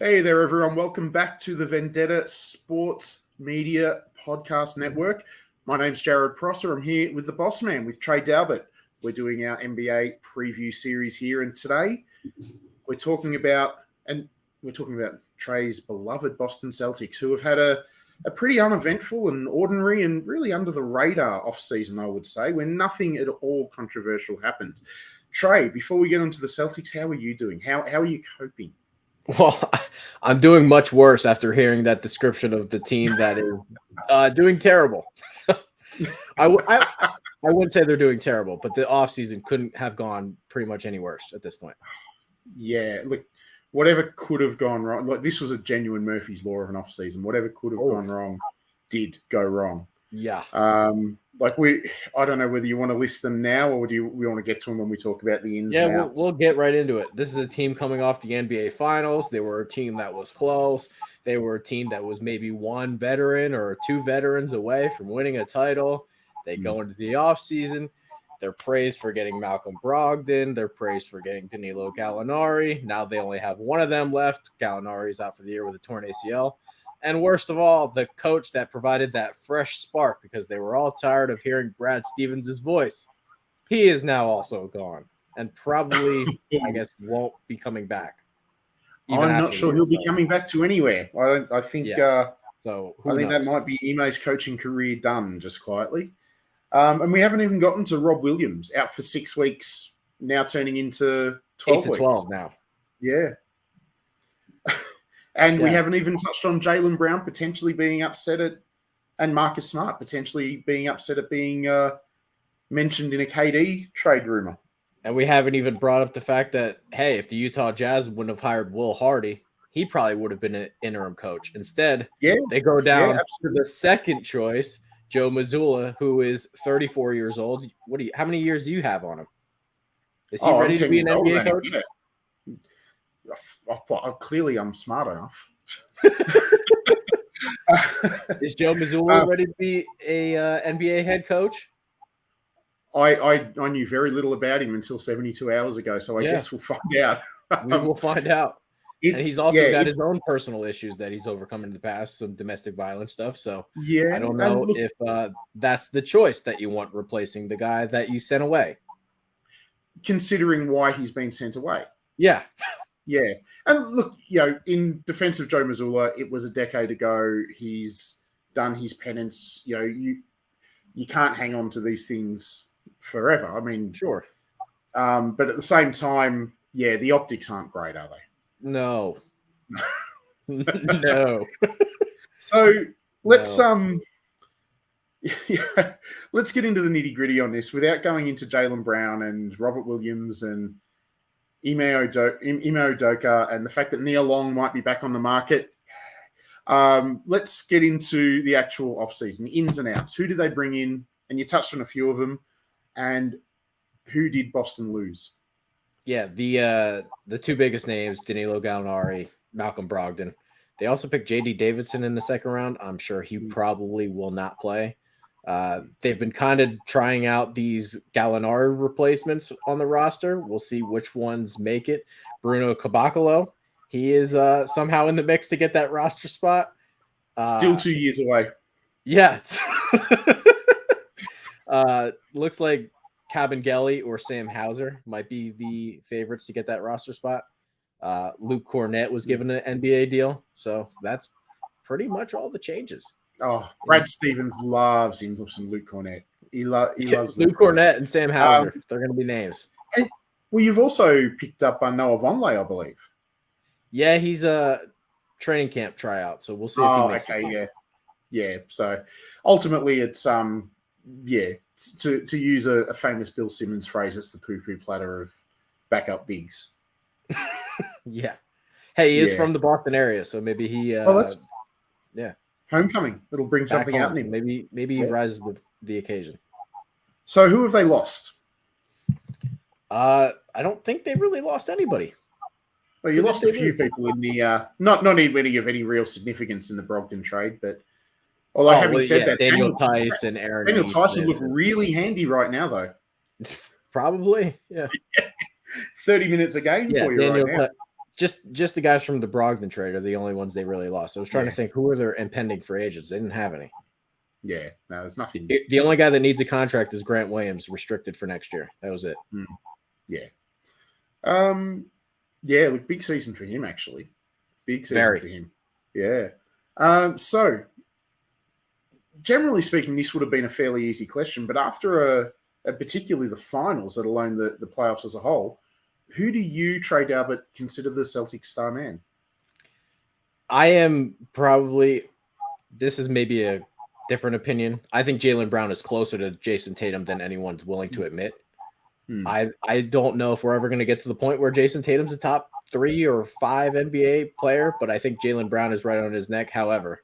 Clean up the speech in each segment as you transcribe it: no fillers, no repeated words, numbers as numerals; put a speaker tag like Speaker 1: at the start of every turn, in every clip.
Speaker 1: Hey there, everyone. Welcome back to the Vendetta Sports Media Podcast Network. My name's Jarrod Prosser. I'm here with the boss man, with Trey Daubert. We're doing our NBA preview series here, and today we're talking about Trey's beloved Boston Celtics, who have had a pretty uneventful and ordinary and really under the radar offseason, I would say, where nothing at all controversial happened. Trey, before we get onto the Celtics, how are you doing? How are you coping?
Speaker 2: Well, I'm doing much worse after hearing that description of the team that is doing terrible. So, I wouldn't say they're doing terrible, but the offseason couldn't have gone pretty much any worse at this point.
Speaker 1: Yeah, look, whatever could have gone wrong, like this was a genuine Murphy's Law of an offseason. Whatever could have gone wrong did go wrong.
Speaker 2: Yeah.
Speaker 1: I don't know whether you want to list them now or do we want to get to them when we talk about the ins and outs?
Speaker 2: We'll get right into it. This is a team coming off the NBA Finals. They were a team that was close. They were a team that was maybe one veteran or two veterans away from winning a title. They go into the offseason. They're praised for getting Malcolm Brogdon. They're praised for getting Danilo Gallinari. Now they only have one of them left. Gallinari's out for the year with a torn ACL. And worst of all, the coach that provided that fresh spark because they were all tired of hearing Brad Stevens' voice. He is now also gone and probably, I guess, won't be coming back.
Speaker 1: I'm not sure he'll be coming back to anywhere. I think that might be Ime's coaching career done just quietly. And we haven't even gotten to Rob Williams, out for 6 weeks, now turning into 12 weeks.
Speaker 2: 12 now.
Speaker 1: Yeah. And we haven't even touched on Jaylen Brown potentially being upset and Marcus Smart potentially being upset at being mentioned in a KD trade rumor.
Speaker 2: And we haven't even brought up the fact that, hey, if the Utah Jazz wouldn't have hired Will Hardy, he probably would have been an interim coach. Instead, they go down to the second choice, Joe Mazzulla, who is 34 years old. How many years do you have on him? Is he ready to be an NBA coach?
Speaker 1: Yeah. Clearly, I'm smart enough.
Speaker 2: Is Joe Mazzulla ready to be a NBA head coach?
Speaker 1: I knew very little about him until 72 hours ago, so I guess we'll find out.
Speaker 2: We will find out. And he's also got his own personal issues that he's overcome in the past, some domestic violence stuff. So I don't know if that's the choice that you want replacing the guy that you sent away.
Speaker 1: Considering why he's been sent away.
Speaker 2: Yeah.
Speaker 1: Yeah. And look, in defense of Joe Mazzulla, it was a decade ago. He's done his penance. You can't hang on to these things forever. I mean,
Speaker 2: sure.
Speaker 1: But at the same time, the optics aren't great, are they?
Speaker 2: No. No.
Speaker 1: So let's let's get into the nitty-gritty on this without going into Jaylen Brown and Robert Williams and Ime Udoka and the fact that Nia Long might be back on the market. Let's get into the actual offseason, ins and outs. Who did they bring in? And you touched on a few of them. And who did Boston lose?
Speaker 2: Yeah, the two biggest names, Danilo Gallinari, Malcolm Brogdon. They also picked J.D. Davidson in the second round. I'm sure he probably will not play. They've been kind of trying out these Gallinari replacements on the roster. We'll see which ones make it. Bruno Caboclo, he is somehow in the mix to get that roster spot.
Speaker 1: Still 2 years away.
Speaker 2: Yeah. Looks like Kabengele or Sam Hauser might be the favorites to get that roster spot. Luke Cornett was given an NBA deal. So that's pretty much all the changes.
Speaker 1: Oh, Brad Stevens loves him some Luke Cornett. He loves
Speaker 2: Luke Cornett and Sam Hauser. They're going to be names.
Speaker 1: And, you've also picked up Noah Vonleh, I believe.
Speaker 2: Yeah, he's a training camp tryout, so we'll see if he makes it.
Speaker 1: Yeah. So ultimately, it's to use a famous Bill Simmons phrase, it's the poo-poo platter of backup bigs.
Speaker 2: Yeah. Hey, he is from the Boston area, so maybe he.
Speaker 1: Homecoming. It'll bring something out in him.
Speaker 2: Maybe he rises to the occasion.
Speaker 1: So who have they lost?
Speaker 2: I don't think they really lost anybody.
Speaker 1: Well, you lost a few people in the not any of any real significance in the Brogdon trade, but having said that,
Speaker 2: Daniel Tice and Aaron.
Speaker 1: Daniel Tice would look really handy right now, though.
Speaker 2: Probably, yeah.
Speaker 1: 30 minutes a game for you right now.
Speaker 2: Just the guys from the Brogdon trade are the only ones they really lost. I was trying to think who are their impending free agents. They didn't have any.
Speaker 1: Yeah, no, there's nothing.
Speaker 2: The only guy that needs a contract is Grant Williams, restricted for next year. That was it.
Speaker 1: Yeah. Yeah, look, big season for him, actually. Big season for him. Yeah. So, generally speaking, this would have been a fairly easy question, but after particularly the finals, let alone the playoffs as a whole, who do you, Trey Daubert, consider the Celtics star man?
Speaker 2: I am probably, this is maybe a different opinion. I think Jaylen Brown is closer to Jason Tatum than anyone's willing to admit. I don't know if we're ever going to get to the point where Jason Tatum's a top 3 or 5 NBA player, but I think Jaylen Brown is right on his neck. However,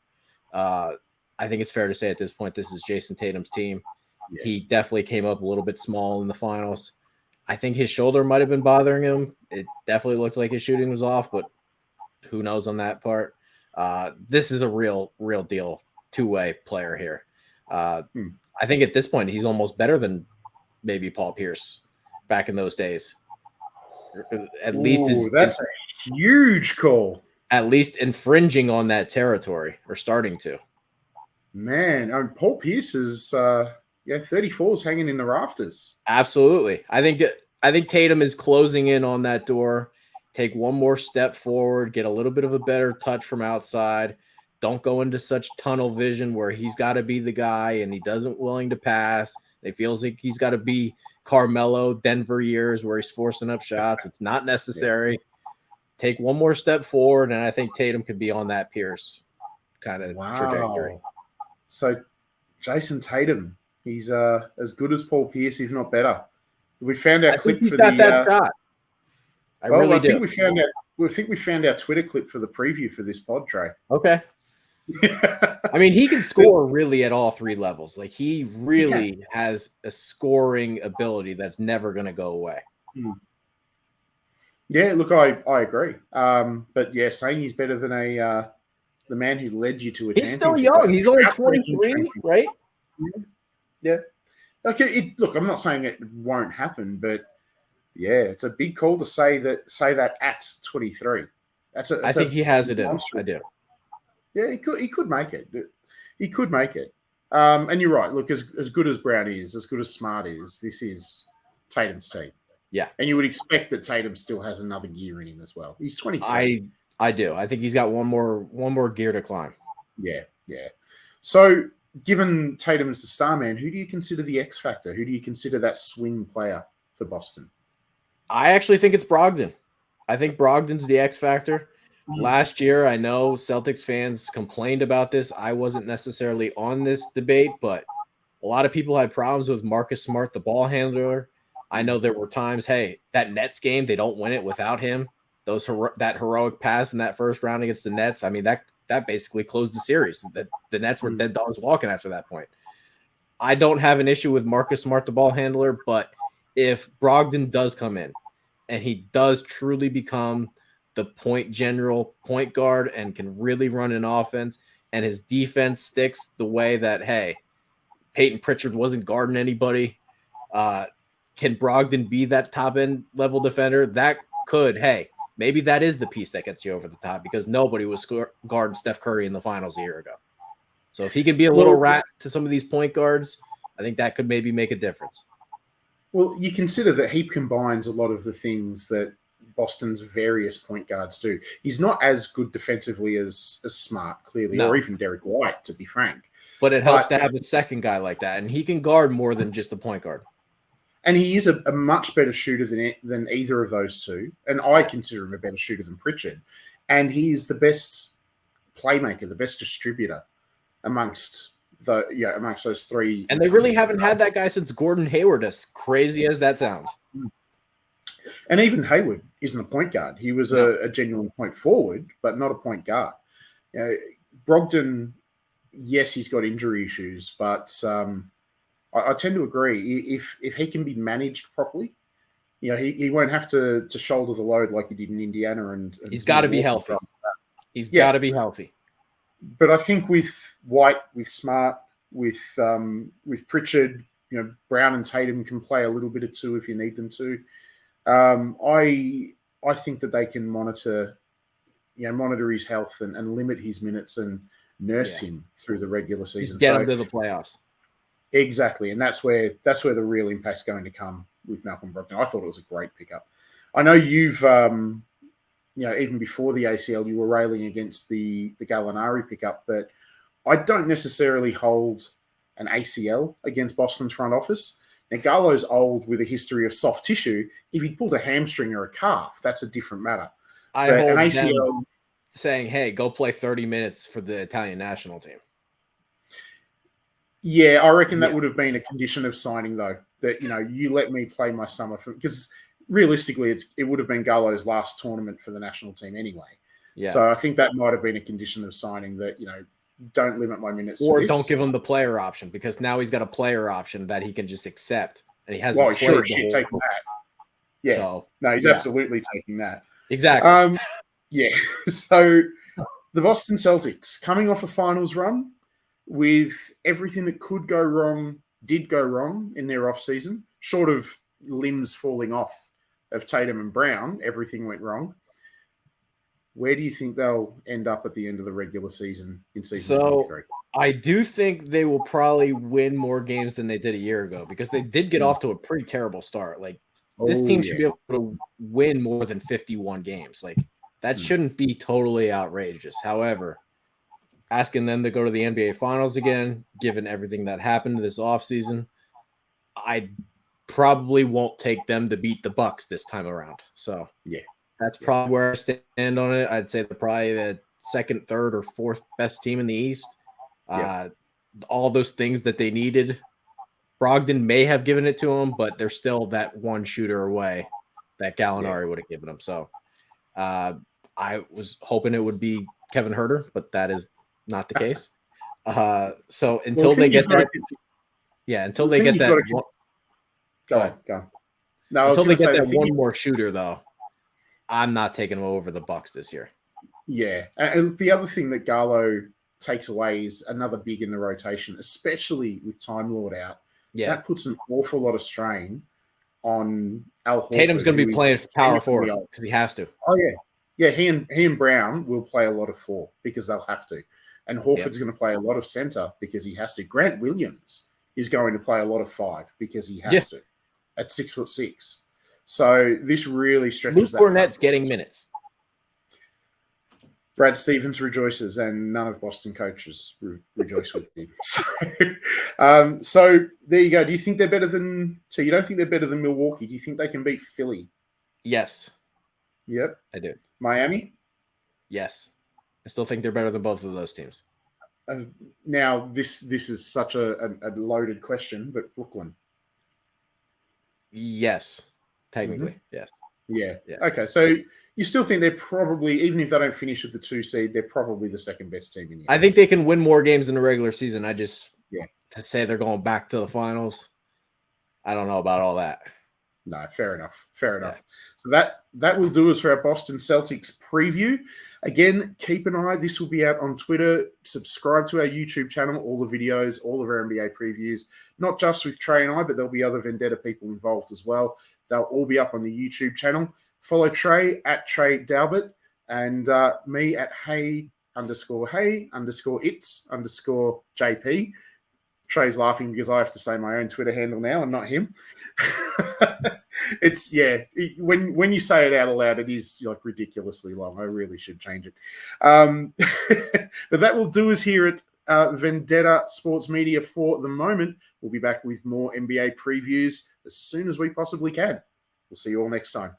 Speaker 2: I think it's fair to say at this point, this is Jason Tatum's team. Yeah. He definitely came up a little bit small in the finals. I think his shoulder might have been bothering him. It definitely looked like his shooting was off, but who knows on that part. This is a real deal two-way player here. I think at this point, he's almost better than maybe Paul Pierce back in those days. At least
Speaker 1: that's a huge call.
Speaker 2: At least infringing on that territory or starting to.
Speaker 1: Man, Paul Pierce is 34 is hanging in the rafters.
Speaker 2: Absolutely. I think Tatum is closing in on that door. Take one more step forward, get a little bit of a better touch from outside. Don't go into such tunnel vision where he's got to be the guy and he doesn't willing to pass. It feels like he's got to be Carmelo Denver years where he's forcing up shots. It's not necessary. Take one more step forward, and I think Tatum could be on that Pierce kind of trajectory.
Speaker 1: So Jason Tatum, he's as good as Paul Pierce, if not better. We found our clip for
Speaker 2: that shot. I
Speaker 1: think we found our Twitter clip for the preview for this pod, Trey.
Speaker 2: Okay. I mean, he can score really at all 3 levels. Like he really has a scoring ability that's never going to go away.
Speaker 1: Yeah, look, I agree. But yeah, saying he's better than the man who led you to a championship.
Speaker 2: He's still young. He's only 23, right?
Speaker 1: Yeah. Okay. Look, I'm not saying it won't happen, but yeah, it's a big call to say that at 23.
Speaker 2: I think he has it in. I do.
Speaker 1: Yeah, he could make it. He could make it. And you're right. Look, as good as Brown is, as good as Smart is, this is Tatum's team.
Speaker 2: Yeah.
Speaker 1: And you would expect that Tatum still has another gear in him as well. He's 23.
Speaker 2: I do. I think he's got one more gear to climb.
Speaker 1: Yeah. So, given Tatum as the star man, who do you consider the X factor? Who do you consider that swing player for Boston?
Speaker 2: I actually think it's Brogdon. I think Brogdon's the X factor. Last year, I know Celtics fans complained about this. I wasn't necessarily on this debate, but a lot of people had problems with Marcus Smart, the ball handler. I know there were times, hey, that Nets game, they don't win it without him. That heroic pass in that first round against the Nets, I mean, that basically closed the series. The Nets were dead dogs walking after that point. I don't have an issue with Marcus Smart, the ball handler, but if Brogdon does come in and he does truly become the point guard and can really run an offense and his defense sticks the way that, hey, Peyton Pritchard wasn't guarding anybody. Can Brogdon be that top end level defender? That could, maybe that is the piece that gets you over the top because nobody was guarding Steph Curry in the finals a year ago. So if he can be a little rat to some of these point guards, I think that could maybe make a difference.
Speaker 1: Well, you consider that he combines a lot of the things that Boston's various point guards do. He's not as good defensively as Smart, clearly, or even Derek White, to be frank.
Speaker 2: But it helps to have a second guy like that, and he can guard more than just the point guard.
Speaker 1: And he is a much better shooter than either of those two. And I consider him a better shooter than Pritchard. And he is the best playmaker, the best distributor amongst those three.
Speaker 2: And they really haven't had that guy since Gordon Hayward, as crazy as that sounds.
Speaker 1: And even Hayward isn't a point guard. He was a genuine point forward, but not a point guard. Brogdon, yes, he's got injury issues, but I tend to agree. If he can be managed properly, he won't have to shoulder the load like he did in Indiana. And
Speaker 2: he's got to be healthy. He's got to be healthy.
Speaker 1: But I think with White, with Smart, with Pritchard, Brown and Tatum can play a little bit of two if you need them to. I I think that they can monitor his health and limit his minutes and nurse him through the regular season.
Speaker 2: Just get him to the playoffs.
Speaker 1: Exactly, and that's where the real impact's going to come with Malcolm Brogdon. I thought it was a great pickup. I know you've, even before the ACL, you were railing against the Gallinari pickup, but I don't necessarily hold an ACL against Boston's front office. Now, Gallo's old with a history of soft tissue. If he pulled a hamstring or a calf, that's a different matter.
Speaker 2: I hold an ACL saying, hey, go play 30 minutes for the Italian national team.
Speaker 1: Yeah, I reckon that would have been a condition of signing, though, that, you let me play my summer. Because realistically, it would have been Gallo's last tournament for the national team anyway. Yeah. So I think that might have been a condition of signing that, don't limit my minutes.
Speaker 2: Or don't give him the player option, because now he's got a player option that he can just accept. And he hasn't
Speaker 1: played taking that. Yeah. So, no, he's absolutely taking that.
Speaker 2: Exactly.
Speaker 1: Yeah. So the Boston Celtics coming off a finals run with everything that could go wrong, did go wrong in their offseason, short of limbs falling off of Tatum and Brown, everything went wrong. Where do you think they'll end up at the end of the regular season in season 23?
Speaker 2: I do think they will probably win more games than they did a year ago, because they did get off to a pretty terrible start. Like, this team should be able to win more than 51 games. Like, that shouldn't be totally outrageous. However, asking them to go to the NBA Finals again, given everything that happened this offseason, I probably won't take them to beat the Bucks this time around. So that's probably where I stand on it. I'd say they're probably the second, third, or fourth best team in the East. All those things that they needed, Brogdon may have given it to them, but they're still that one shooter away that Gallinari would have given them. So I was hoping it would be Kevin Huerter, but that is not the case. So until they get that, until they get that.
Speaker 1: Go.
Speaker 2: No, until they get that one more shooter, though, I'm not taking them over the Bucks this year.
Speaker 1: Yeah, and the other thing that Gallo takes away is another big in the rotation, especially with Time Lord out. Yeah, that puts an awful lot of strain on Al Horford.
Speaker 2: Tatum's going to be playing power forward because he has to.
Speaker 1: Oh yeah. He and Brown will play a lot of 4 because they'll have to, and Horford's going to play a lot of center because he has to. Grant Williams is going to play a lot of 5 because he has to at 6'6". So this really stretches.
Speaker 2: Luke Cornett's getting minutes.
Speaker 1: Brad Stevens rejoices, and none of Boston coaches rejoice with him. So there you go. Do you think they're better than? So you don't think they're better than Milwaukee? Do you think they can beat Philly?
Speaker 2: Yes.
Speaker 1: Yep,
Speaker 2: I do.
Speaker 1: Miami?
Speaker 2: Yes, I still think they're better than both of those teams.
Speaker 1: Now this is such a loaded question, but Brooklyn?
Speaker 2: Yes, technically, yes.
Speaker 1: Yeah. Okay, so you still think they're probably, even if they don't finish with the 2 seed, they're probably the second best team in the
Speaker 2: I think they can win more games in the regular season. I just to say they're going back to the finals, I don't know about all that.
Speaker 1: No, fair enough. So that will do us for our Boston Celtics preview. Again, keep an eye. This will be out on Twitter. Subscribe to our YouTube channel, all the videos, all of our NBA previews, not just with Trey and I, but there'll be other Vendetta people involved as well. They'll all be up on the YouTube channel. Follow Trey at Trey Daubert and me at hey_it's_JP. Trey's laughing because I have to say my own Twitter handle now and not him. It's when you say it out aloud, it is like ridiculously long. I really should change it. But that will do us here at Vendetta Sports Media for the moment. We'll be back with more NBA previews as soon as we possibly can. We'll see you all next time.